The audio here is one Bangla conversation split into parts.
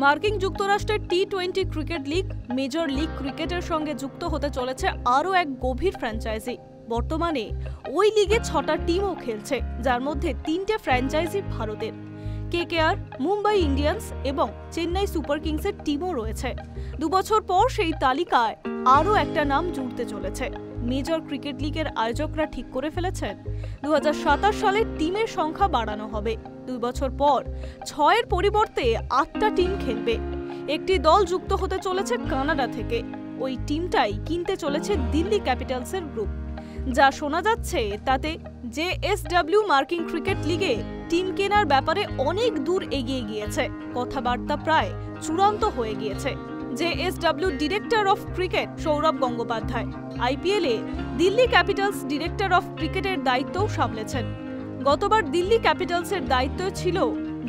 মার্কিন যুক্তরাষ্ট্রের টি-20 ক্রিকেট লিগ মেজর লিগ ক্রিকেটের সঙ্গে যুক্ত হতে চলেছে আরও এক গভীর ফ্র্যাঞ্চাইজি। বর্তমানে ওই লিগে 6টা টিমও খেলছে, যার মধ্যে 3টে ফ্র্যাঞ্চাইজি ভারতের। কেকেআর, মুম্বাই ইন্ডিয়ান্স এবং চেন্নাই সুপার কিংসের টিমও রয়েছে। 2 বছর পর সেই তালিকায় আরও একটা নাম জুড়তে চলেছে। মেজর ক্রিকেট লিগের আয়োজকরা ঠিক করে ফেলেছেন 2027 সালে টিমের সংখ্যা বাড়ানো হবে। 2 বছর পর 6-এর পরিবর্তে 8টা টিম খেলবে। একটি দল যুক্ত হতে চলেছে কানাডা থেকে। ওই টিমটাই কিনতে চলেছে দিল্লি ক্যাপিটালসের গ্রুপ। যা শোনা যাচ্ছে তাতে জেএসডব্লিউ মার্কিন ক্রিকেট লিগে টিম কেনার ব্যাপারে অনেক দূর এগিয়ে গিয়েছে। কথাবার্তা প্রায় চূড়ান্ত হয়ে গিয়েছে। JSW director of cricket Sourav Gangopadhyay আইপিএলে দিল্লি ক্যাপিটালস ডিরেক্টর অফ ক্রিকেটের দায়িত্বও সামলেছেন। গতবার দিল্লি ক্যাপিটালসের দায়িত্ব ছিল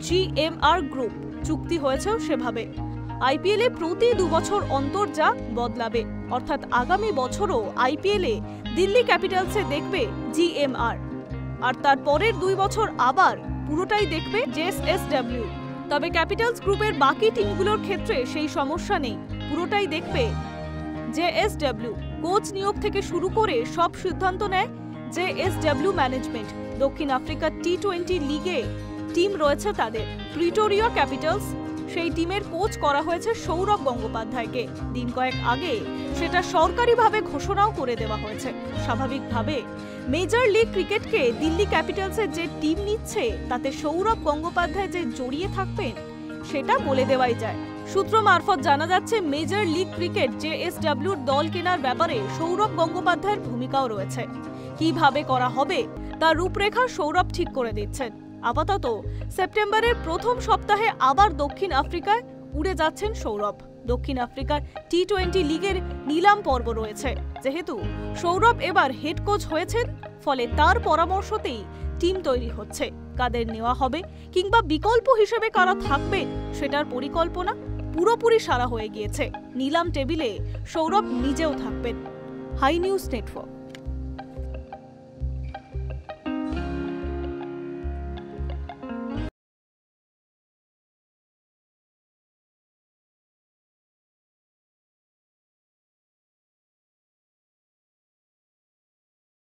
জিএমআর গ্রুপ। চুক্তি হয়েছেও সেভাবে। আইপিএলে প্রতি 2 বছর অন্তর যা বদলাবে, অর্থাৎ আগামী বছরও আইপিএলে দিল্লি ক্যাপিটালসে দেখবে জিএমআর, আর তার পরের 2 বছর আবার পুরোটাই দেখবে জেএসডব্লিউ। তবে ক্যাপিটালস গ্রুপের বাকি টিমগুলোর ক্ষেত্রে সেই সমস্যা নেই, পুরোটাই দেখবে জেএসডব্লিউ। কোচ নিয়োগ থেকে শুরু করে সব সিদ্ধান্ত নেয় জেএসডব্লিউ ম্যানেজমেন্ট। দক্ষিণ আফ্রিকার টি-20 লিগে টিম রয়েছে তাদের। প্রিটোরিয়া ক্যাপিটালস, সেই টিমের কোচ করা হয়েছে সৌরভ গঙ্গোপাধ্যায়কে। দিন কয়েক আগে সেটা সরকারিভাবে ঘোষণাও করে দেওয়া হয়েছে। স্বাভাবিকভাবে মেজর লিগ ক্রিকেটকে দিল্লি ক্যাপিটালসের যে টিম নিচ্ছে তাতে সৌরভ গঙ্গোপাধ্যায় যে জড়িয়ে থাকবেন সেটা বলে দেওয়াই যায়। সূত্র মারফত জানা যাচ্ছে মেজর লিগ ক্রিকেট জেএসডব্লিউর দল কেনার ব্যাপারে সৌরভ গঙ্গোপাধ্যায়ের ভূমিকাও রয়েছে। কিভাবে করা হবে তার রূপরেখা সৌরভ ঠিক করে দিচ্ছেন। আপাতত সেপ্টেম্বরের প্রথম সপ্তাহে আবার দক্ষিণ আফ্রিকায় উড়ে যাচ্ছেন সৌরভ। দক্ষিণ আফ্রিকার টি-20 লিগের নিলাম পর্ব রয়েছে। যেহেতু সৌরভ এবার হেড কোচ হয়েছেন, ফলে তার পরামর্শতেই টিম তৈরি হচ্ছে। কাদের নেওয়া হবে কিংবা বিকল্প হিসেবে কারা থাকবে সেটার পরিকল্পনা পুরোপুরি সারা হয়ে গিয়েছে। নিলাম টেবিলে সৌরভ নিজেও থাকবেন। Hi News network.